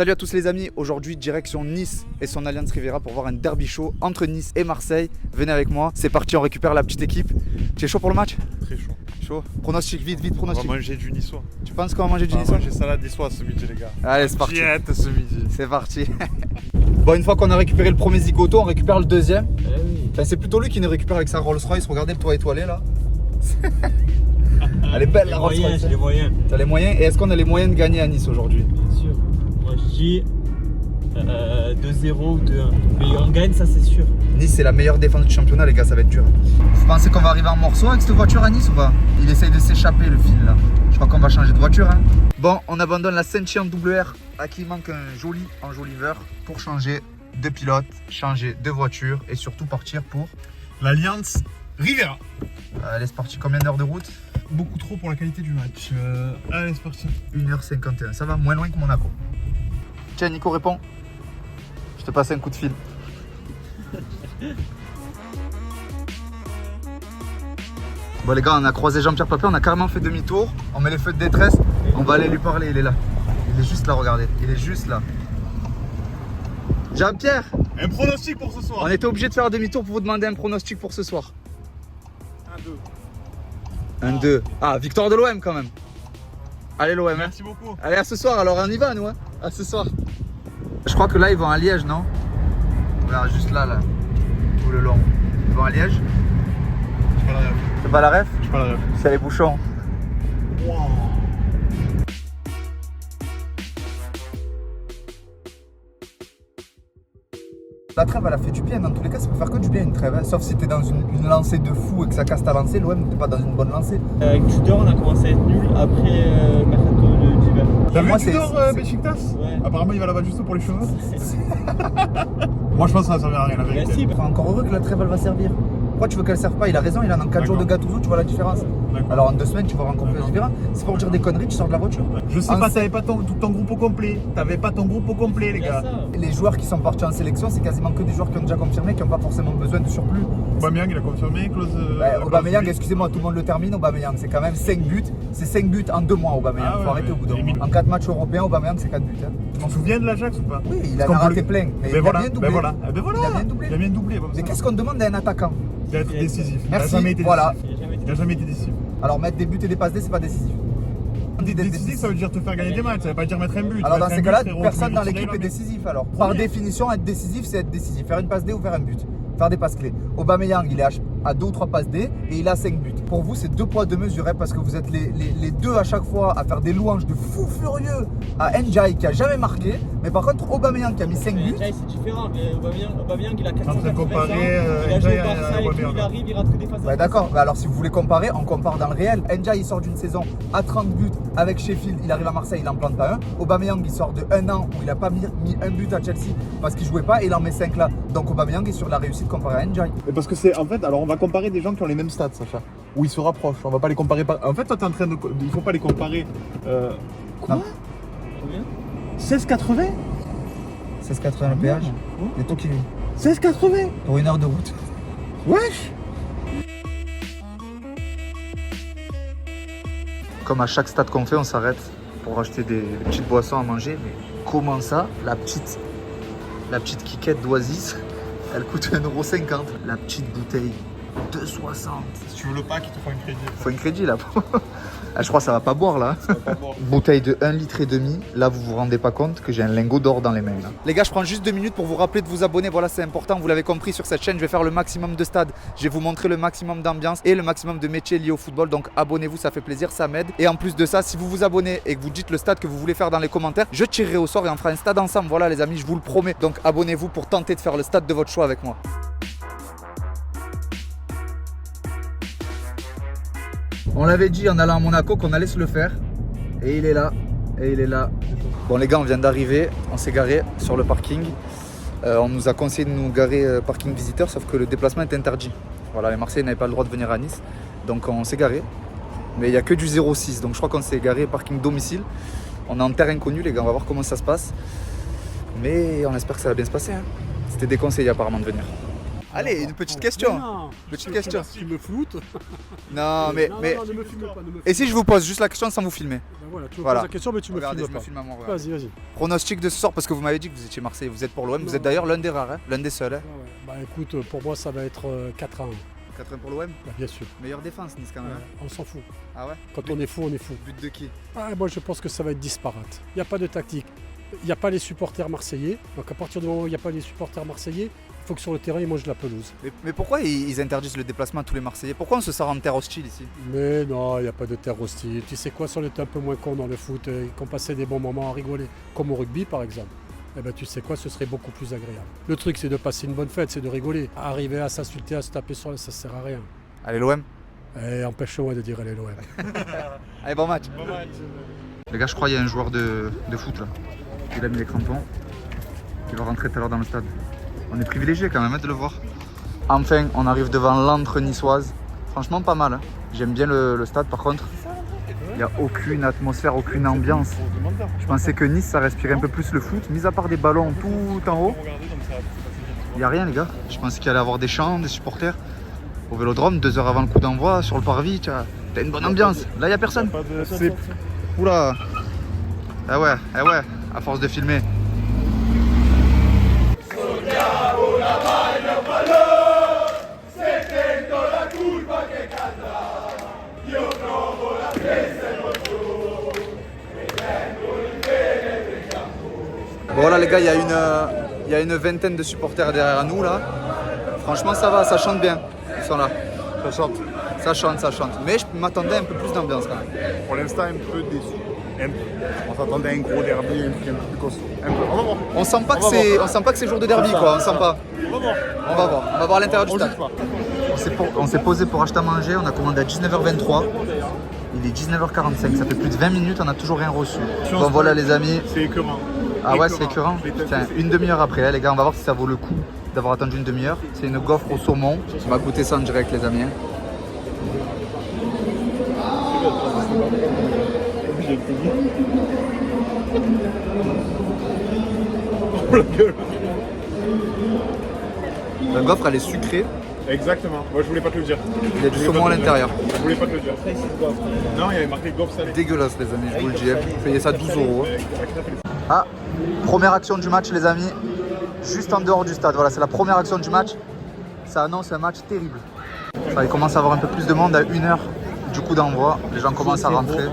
Salut à tous les amis, aujourd'hui direction Nice et son Allianz Riviera pour voir un derby chaud entre Nice et Marseille. Venez avec moi, c'est parti, on récupère la petite équipe. Tu es chaud pour le match? Très chaud. Chaud. Pronostic, vite, pronostic. On va manger du niçois. Tu penses qu'on va manger du On va niçois? manger salade niçoise ce midi les gars. Allez, c'est parti. Diète ce midi. C'est parti. Bon, une fois qu'on a récupéré le premier zigoto, on récupère le deuxième. Enfin, c'est plutôt lui qui nous récupère avec sa Rolls Royce. Regardez le toit étoilé là. Elle est belle la Rolls Royce. J'ai les moyens. T'as les moyens? Et est-ce qu'on a les moyens de gagner à Nice aujourd'hui? Bien sûr. Moi je dis 2-0 ou 2-1. Mais on gagne, ça c'est sûr. Nice c'est la meilleure défense du championnat les gars, ça va être dur. Vous pensez qu'on va arriver en morceau avec cette voiture à Nice ou pas? Il essaye de s'échapper le fil là. Je crois qu'on va changer de voiture hein. Bon, on abandonne la Senchi en WR à qui il manque un joli enjoliveur pour changer de pilote, changer de voiture et surtout partir pour... L'Allianz Riviera. Allez c'est parti, combien d'heures de route? Beaucoup trop pour la qualité du match. Allez c'est parti. 1h51, ça va moins loin que Monaco. Tiens Nico, réponds. Je te passe un coup de fil. Bon les gars, on a croisé Jean-Pierre Papin, on a carrément fait demi-tour. On met les feux de détresse, on va aller lui parler, il est là. Il est juste là, regardez, il est juste là. Jean-Pierre, Un pronostic pour ce soir. on était obligé de faire un demi-tour pour vous demander un pronostic pour ce soir. 1-2. 1-2. Ah, victoire de l'OM quand même. Allez l'OM. Merci beaucoup. Allez à ce soir, alors on y va nous hein. À ce soir. Je crois que là ils vont à Liège, non? Voilà, juste là, tout le long. Ils vont à Liège. Je pas la rêve. C'est pas la ref? Je pas la rêve. C'est les bouchons. Wow. La trêve elle a fait du bien, dans tous les cas ça peut faire que du bien une trêve, hein. Sauf si t'es dans une lancée de fou et que ça casse ta lancée, l'OM t'es pas dans une bonne lancée. Avec Tudor, on a commencé à être nul après mercato d'hiver. T'as vu moi, Tudor c'est- Beşiktaş? Ouais. Apparemment il va là-bas juste pour les cheveux. Moi je pense que ça va servir à rien la vérité. Merci. Enfin, encore heureux que la trêve elle va servir. Pourquoi tu veux qu'elle serve pas? Il a raison, il en a 4 jours de Gattuso, tu vois la différence. D'accord. Alors en 2 semaines tu vas rencontrer les différents. C'est pour dire des conneries, tu sors de la voiture. Je sais En- pas, t'avais pas tout ton groupe au complet. T'avais pas ton groupe au complet les Il y a gars. ça. Les joueurs qui sont partis en sélection, c'est quasiment que des joueurs qui ont déjà confirmé, qui n'ont pas forcément besoin de surplus. Aubameyang il a confirmé, close. Aubameyang, excusez-moi, tout le monde le termine. Aubameyang, c'est quand même 5 buts. C'est 5 buts en 2 mois, Aubameyang. Ah ouais, Faut arrêter ouais. au bout d'un moment. Limite. En 4 matchs européens, Aubameyang, c'est 4 buts. Hein. Tu t'en souviens de l'Ajax ou pas? Oui, il Parce en qu'on a peut raté le- plein. Mais Ben il voilà, a bien doublé. ben voilà, ben voilà. Il a bien doublé. Il a bien doublé. Mais qu'est-ce qu'on demande d'un attaquant? D'être décisif. Merci, Il a jamais été voilà. décisif. Il a jamais été. Il a jamais été décisif. Alors mettre des buts et des passes D, c'est pas décisif. On dit d'être Décisif, ça veut dire te faire gagner des matchs, ça veut pas dire mettre un but. Alors dans Mettre ces un cas-là, but, frérot, personne tu dans mets l'équipe est le décisif alors. Par Premier. définition, être décisif, c'est être décisif. Faire une passe D ou faire un but. Faire des passes clés. Aubameyang, il est à 2 ou 3 passes D et il a 5 buts. Pour vous, c'est 2 poids 2 mesures hein, parce que vous êtes les deux à chaque fois à faire des louanges de fou furieux à Ndiaye qui a jamais marqué. Mais par contre, Aubameyang qui a mis 5 buts. Ndiaye, c'est différent. Mais Aubameyang, il a en train de 480 comparer, ans. Il a joué Ndiaye au Barça à et tout, Aubameyang. il arrive, il rate que des phases. Ouais, d'accord, bah alors si vous voulez comparer, on compare dans le réel. Ndiaye il sort d'une saison à 30 buts avec Sheffield, il arrive à Marseille, il en plante pas un. Aubameyang il sort de 1 an où il a pas mis un but à Chelsea parce qu'il jouait pas et il en met 5 là. Donc Aubameyang est sur la réussite comparée à Ndiaye. Mais parce que c'est en fait, alors on va comparer des gens qui ont les mêmes stats, Sacha. Où ils se rapprochent. On va pas les comparer par. En fait, toi t'es en train de. Il faut pas les comparer. Quoi Non. Combien 16,80 16,80 le péage. Et toi qui 16,80 pour 1 heure de route. Wesh. Comme à chaque stade qu'on fait, on s'arrête pour acheter des petites boissons à manger. Mais comment ça, la petite quiquette d'Oasis, elle coûte 1,50 €. La petite bouteille, 2,60 €. Si tu veux le pack, il te faut un crédit. Faut un crédit là. Ah, je crois que ça va pas boire là. Bouteille de 1,5 litre. Là, vous vous rendez pas compte que j'ai un lingot d'or dans les mains. Là. Les gars, je prends juste 2 minutes pour vous rappeler de vous abonner. Voilà, c'est important. Vous l'avez compris, sur cette chaîne, je vais faire le maximum de stades. Je vais vous montrer le maximum d'ambiance et le maximum de métiers liés au football. Donc, abonnez-vous, ça fait plaisir, ça m'aide. Et en plus de ça, si vous vous abonnez et que vous dites le stade que vous voulez faire dans les commentaires, je tirerai au sort et on fera un stade ensemble. Voilà, les amis, je vous le promets. Donc, abonnez-vous pour tenter de faire le stade de votre choix avec moi. On l'avait dit en allant à Monaco qu'on allait se le faire. Et il est là. Et il est là. Bon les gars, on vient d'arriver. On s'est garé sur le parking. On nous a conseillé de nous garer parking visiteur, sauf que le déplacement est interdit. Voilà, les Marseillais n'avaient pas le droit de venir à Nice. Donc on s'est garé. Mais il n'y a que du 0,6. Donc je crois qu'on s'est garé parking domicile. On est en terre inconnue les gars, on va voir comment ça se passe. Mais on espère que ça va bien se passer. Hein. C'était déconseillé apparemment de venir. Allez, une petite question. Non, Petite question. tu me floutes. Non, mais. Non, ne me filme pas. Ne me filme Et si je vous pose juste la question sans vous filmer? pas. Voilà, tu me Voilà. poses la question, mais tu me Regardez, je filmes me pas. filme à moi. Regarde. Vas-y, vas-y. Pronostic de ce soir, parce que vous m'avez dit que vous étiez Marseillais, vous êtes pour l'OM, vous Non. êtes d'ailleurs l'un des rares, hein, l'un des seuls. Hein. Ouais, ouais. Bah écoute, pour moi, ça va être 4-1. 4-1 pour l'OM. Bah, bien sûr. Meilleure défense, Nice quand même. Ouais, on s'en fout. Ah ouais? Quand on est fou, on est fou. But de qui? Ah, moi, je pense que ça va être disparate. Il n'y a pas de tactique. Il n'y a pas les supporters marseillais. Donc à partir du moment où il n'y a pas les supporters marseillais, il faut que sur le terrain, ils mangent la pelouse. Mais pourquoi ils interdisent le déplacement à tous les Marseillais? Pourquoi on se sort en terre hostile ici? Mais non, il n'y a pas de terre hostile. Tu sais quoi, si on était un peu moins con dans le foot et qu'on passait des bons moments à rigoler, comme au rugby par exemple, eh ben tu sais quoi, ce serait beaucoup plus agréable. Le truc, c'est de passer une bonne fête, c'est de rigoler. Arriver à s'insulter, à se taper sur la, ça sert à rien. Allez, l'OM. Eh, empêche-moi de dire allez l'OM. Allez, bon match. Les gars, je crois qu'il y a un joueur de foot là. Il a mis les crampons. Il va rentrer tout à l'heure dans le stade. On est privilégié quand même de le voir. Enfin, on arrive devant l'antre niçoise. Franchement, pas mal. Hein. J'aime bien le stade par contre. Il n'y a aucune atmosphère, aucune ambiance. Je pensais que Nice, ça respirait un peu plus le foot, mis à part des ballons tout en haut. Il n'y a rien, les gars. Je pensais qu'il allait y avoir des chants, des supporters. Au Vélodrome, 2 heures avant le coup d'envoi, sur le parvis, t'as une bonne ambiance. Là, il n'y a personne. Oula. Ah ouais, à force de filmer. Bon là les gars, il y a une vingtaine de supporters derrière nous là. Franchement ça va, ça chante bien. Ils sont là. Ça chante. Ça chante. Mais je m'attendais un peu plus d'ambiance quand même. Pour l'instant, un peu déçu. Un peu. On s'attendait à un gros derby, un truc un peu plus costaud. Un peu. On va voir. On sent pas que c'est jour de derby quoi, on sent pas. On va voir. On va voir à l'intérieur du On stade. juge pas. On s'est posé pour acheter à manger, on a commandé à 19h23. Il est 19h45, ça fait plus de 20 minutes, on n'a toujours rien reçu. Bon voilà les amis. C'est écœurant. Ah ouais, c'est écœurant. Putain, une demi-heure après, hein, les gars, on va voir si ça vaut le coup d'avoir attendu une demi-heure. C'est une gaufre au saumon. On va goûter ça en direct, les amis. La gaufre, elle est sucrée. Exactement. Moi, je voulais pas te le dire. Il y a du saumon à l'intérieur. Je voulais pas te le dire. Non, il y avait marqué gaufre salée. Dégueulasse, les amis, je vous le dis. Payez ça 12 €. Ah, première action du match, les amis. Juste en dehors du stade. Voilà, c'est la première action du match. Ça annonce un match terrible. Ça, il commence à avoir un peu plus de monde à 1 heure du coup d'envoi. Les gens commencent à rentrer.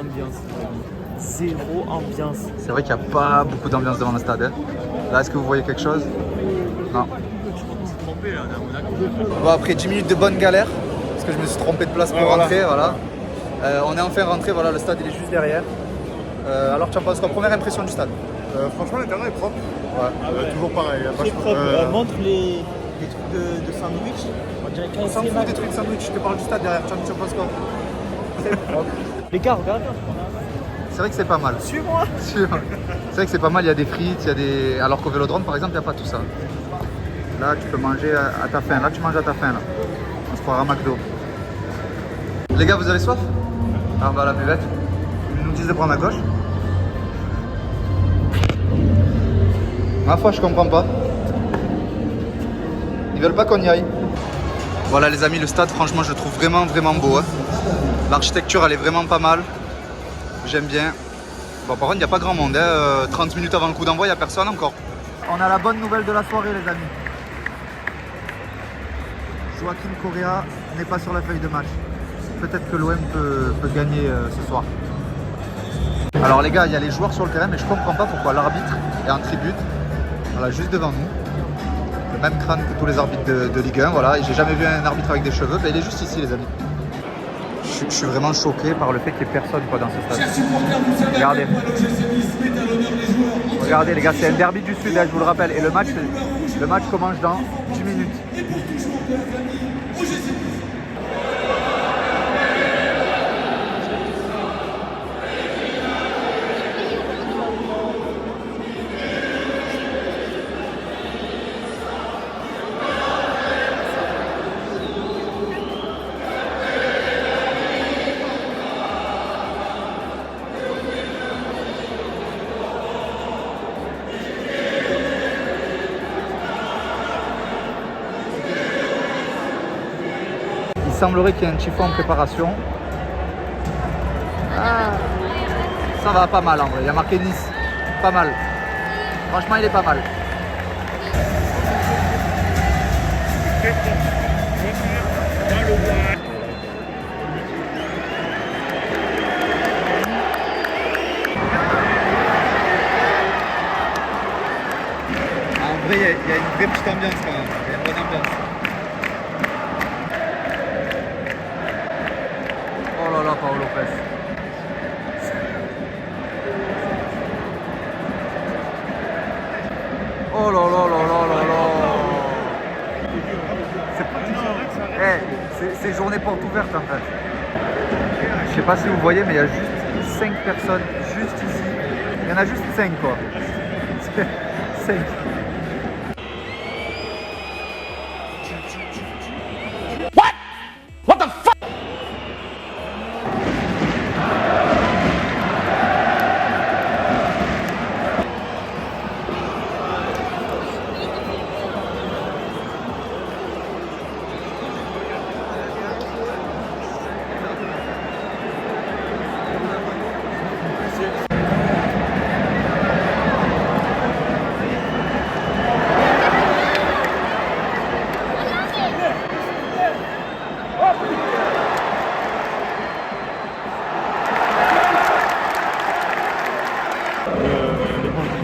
Zéro ambiance. C'est vrai qu'il n'y a pas beaucoup d'ambiance devant le stade. Hein. Là, est-ce que vous voyez quelque chose? Non. Bon, après 10 minutes de bonne galère, parce que je me suis trompé de place pour rentrer, voilà. On est enfin rentré, voilà, le stade il est juste derrière. Alors tu en penses quoi? Première impression du stade? Franchement, l'intérieur est propre. Ouais. Toujours pareil. C'est propre. Montre les trucs de sandwich. On dirait On s'en fout des trucs sandwich, je te parle du stade derrière, tu en penses quoi? Les gars, regarde. C'est vrai que c'est pas mal. Suis-moi. C'est vrai que c'est pas mal, il y a des frites, il y a des... Alors qu'au Vélodrome par exemple, il n'y a pas tout ça. Là, tu peux manger à ta faim. Là, tu manges à ta faim. Là. On se croira à McDo. Les gars, vous avez soif? Alors, on va à la buvette. Ils nous disent de prendre à gauche. Ma foi, je comprends pas. Ils veulent pas qu'on y aille. Voilà, les amis, le stade, franchement, je le trouve vraiment beau. Hein. L'architecture, elle est vraiment pas mal. J'aime bien. Bon, par contre, il n'y a pas grand monde. Hein. 30 minutes avant le coup d'envoi, il n'y a personne encore. On a la bonne nouvelle de la soirée, les amis. Joaquim Correa n'est pas sur la feuille de match. Peut-être que l'OM peut gagner ce soir. Alors les gars, il y a les joueurs sur le terrain, mais je comprends pas pourquoi l'arbitre est en tribune. Voilà, juste devant nous. Le même crâne que tous les arbitres de Ligue 1. Voilà, et j'ai jamais vu un arbitre avec des cheveux. Ben, il est juste ici, les amis. Je suis vraiment choqué par le fait qu'il n'y ait personne dans ce stade. Regardez. Regardez les gars, c'est un derby du Sud, hein, je vous le rappelle. Et le match commence dans 10 minutes. semblerait qu'il y ait un typhon en préparation. Ah, ça va pas mal en vrai. Il y a marqué Nice. Pas mal. Franchement, il est pas mal. En vrai, il y a une vraie petite ambiance quand même. Il y a une bonne ambiance. Oh là là, Paolo Lopez. Oh là là là là là là. C'est journée porte ouverte en fait. Je sais pas si vous voyez, mais il y a juste 5 personnes juste ici. Il y en a juste 5 quoi. 5.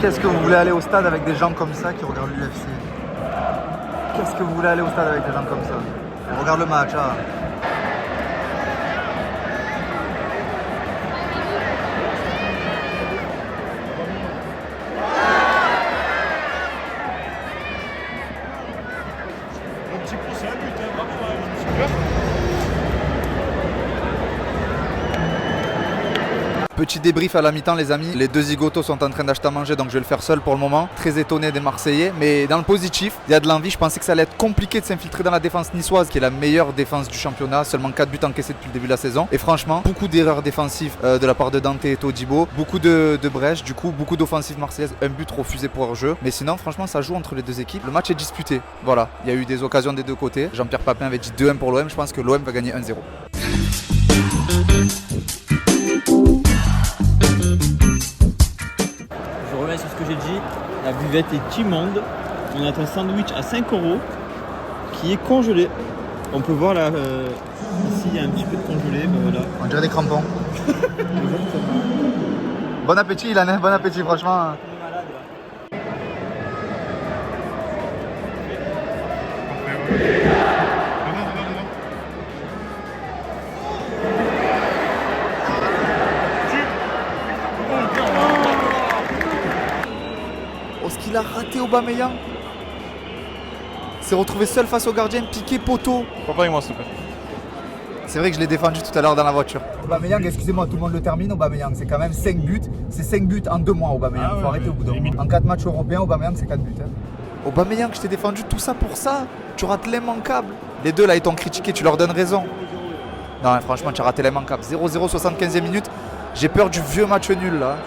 Qu'est-ce que vous voulez aller au stade avec des gens comme ça qui regardent l'UFC? Qu'est-ce que vous voulez aller au stade avec des gens comme ça? Et regarde le match, ah. Un petit coup, c'est un but, hein, bravo, super. Petit débrief à la mi-temps les amis, les deux zigotos sont en train d'acheter à manger donc je vais le faire seul pour le moment. Très étonné des Marseillais, mais dans le positif, il y a de l'envie. Je pensais que ça allait être compliqué de s'infiltrer dans la défense niçoise qui est la meilleure défense du championnat, seulement 4 buts encaissés depuis le début de la saison. Et franchement, beaucoup d'erreurs défensives de la part de Dante et Todibo, beaucoup de brèches, du coup beaucoup d'offensives marseillaises, un but refusé pour hors jeu. Mais sinon franchement ça joue entre les deux équipes, le match est disputé. Voilà, il y a eu des occasions des deux côtés. Jean-Pierre Papin avait dit 2-1 pour l'OM, je pense que l'OM va gagner 1-0. Je reviens sur ce que j'ai dit, la buvette est immonde. On a un sandwich à 5 € qui est congelé. On peut voir là, ici il y a un petit peu de congelé, ben voilà. On dirait des crampons. Bon appétit Ilan, bon appétit franchement. On est malade là. Oh, ce qu'il a raté Aubameyang. S'est retrouvé seul face au gardien, piqué poteau. Pas avec moi, s'il te plaît. C'est vrai que je l'ai défendu tout à l'heure dans la voiture. Aubameyang, excusez-moi, tout le monde le termine. Aubameyang, c'est quand même 5 buts. C'est 5 buts en 2 mois, Aubameyang. Ah ouais, faut arrêter au bout d'un moment. En 4 matchs européens, Aubameyang, c'est 4 buts. Hein. Aubameyang, je t'ai défendu tout ça pour ça. Tu rates l'immanquable. Les deux là, ils t'ont critiqué, tu leur donnes raison. Non, franchement, tu as raté l'immanquable. 0-0, 75e minute. J'ai peur du vieux match nul là.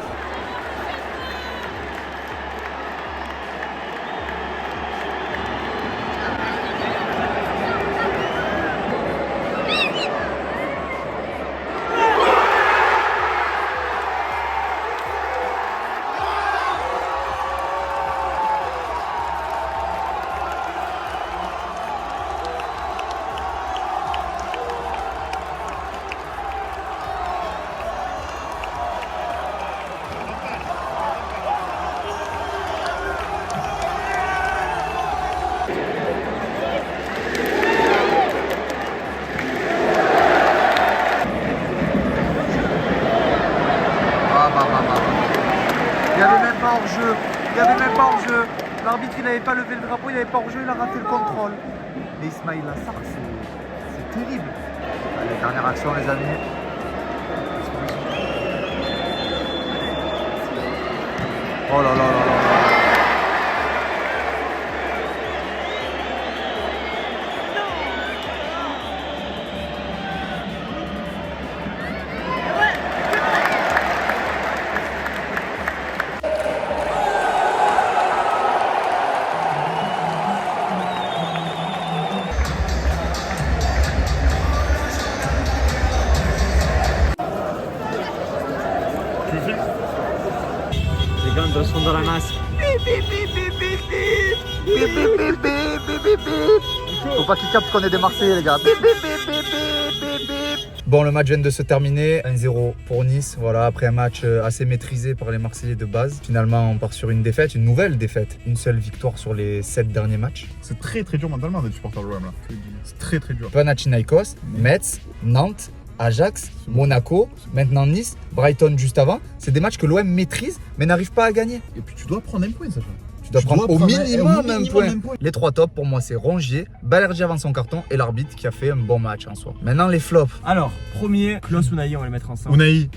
Il n'y avait même pas hors-jeu. Il n'y avait même pas hors-jeu. L'arbitre, il n'avait pas levé le drapeau, il n'avait pas hors-jeu, il a raté le contrôle. Mais Ismail Assar, c'est terrible. Allez, dernière action, les amis. Oh là là là là là. dans la masse. Faut pas qu'ils captent qu'on est des Marseillais, les gars. Bon, le match vient de se terminer. 1-0 pour Nice. Voilà, après un match assez maîtrisé par les Marseillais de base. Finalement, on part sur une défaite, une nouvelle défaite. Une seule victoire sur les 7 derniers matchs. C'est très très dur mentalement d'être supporter de l'OM là. C'est très très dur. Panathinaikos, Metz, Nantes, Ajax, Monaco, maintenant Nice, Brighton juste avant. C'est des matchs que l'OM maîtrise mais n'arrive pas à gagner. Et puis tu dois prendre un point, Sacha. Tu dois prendre au minimum un point. un point. Les 3 tops pour moi c'est Rongier, Balerdi avant son carton et l'arbitre qui a fait un bon match en soi. Maintenant les flops. Alors, premier, Klaus Unai, on va les mettre ensemble. Unai,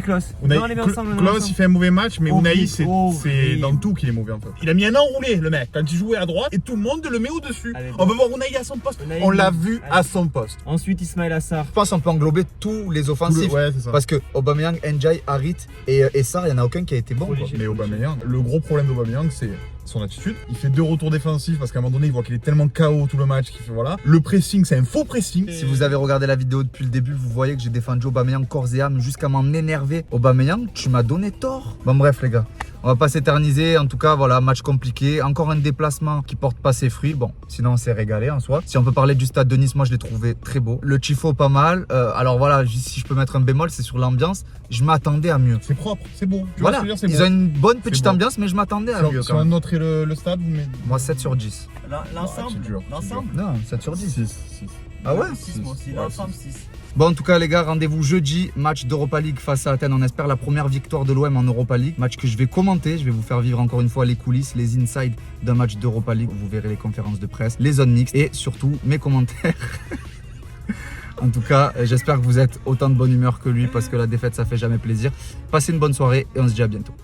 Klaus. Unai, Non, on les met ensemble. Klaus il fait un mauvais match, mais Unai c'est horrible. dans tout qu'il est mauvais en fait. Il a mis un enroulé le mec quand il jouait à droite et tout le monde le met au-dessus. Allez, On va voir Unai à son poste. Unai, On l'a oui. vu Allez. à son poste. Ensuite, Ismail Assar. Je pense qu'on peut englober tous les offensifs. Ouais, c'est ça. Parce que Aubameyang, Ndiaye, Harit et Sarr, il n'y en a aucun qui a été bon. Trop quoi. léger. Mais Aubameyang, le gros problème d'Aubameyang, c'est son attitude. Il fait 2 retours défensifs parce qu'à un moment donné, il voit qu'il est tellement KO tout le match qu'il fait voilà. Le pressing, c'est un faux pressing. Si vous avez regardé la vidéo depuis le début, vous voyez que j'ai défendu Aubameyang corps et âme jusqu'à m'en énerver. Aubameyang, tu m'as donné tort. Bon bref les gars, on va pas s'éterniser. En tout cas, voilà, match compliqué. Encore un déplacement qui porte pas ses fruits. Bon, sinon on s'est régalé en soi. Si on peut parler du stade de Nice, moi je l'ai trouvé très beau. Le tifo pas mal. Alors voilà, si je peux mettre un bémol, c'est sur l'ambiance. Je m'attendais à mieux. C'est propre, c'est beau. Tu vois Voilà, ce que je veux dire, ils c'est ont beau. une bonne petite beau. ambiance, mais je m'attendais à mieux Si quand on même. noterait le stade, mais. Moi 7 sur 10. L'ensemble. c'est dur. L'ensemble. Non, 7 sur 10. 6. Ah ouais 6 moi aussi. Ouais, L'ensemble, 6. Bon, en tout cas, les gars, rendez-vous jeudi, match d'Europa League face à Athènes. On espère la première victoire de l'OM en Europa League. Match que je vais commenter. Je vais vous faire vivre encore une fois les coulisses, les insides d'un match d'Europa League. Vous verrez les conférences de presse, les zones mixtes et surtout mes commentaires. En tout cas, j'espère que vous êtes autant de bonne humeur que lui parce que la défaite, ça fait jamais plaisir. Passez une bonne soirée et on se dit à bientôt.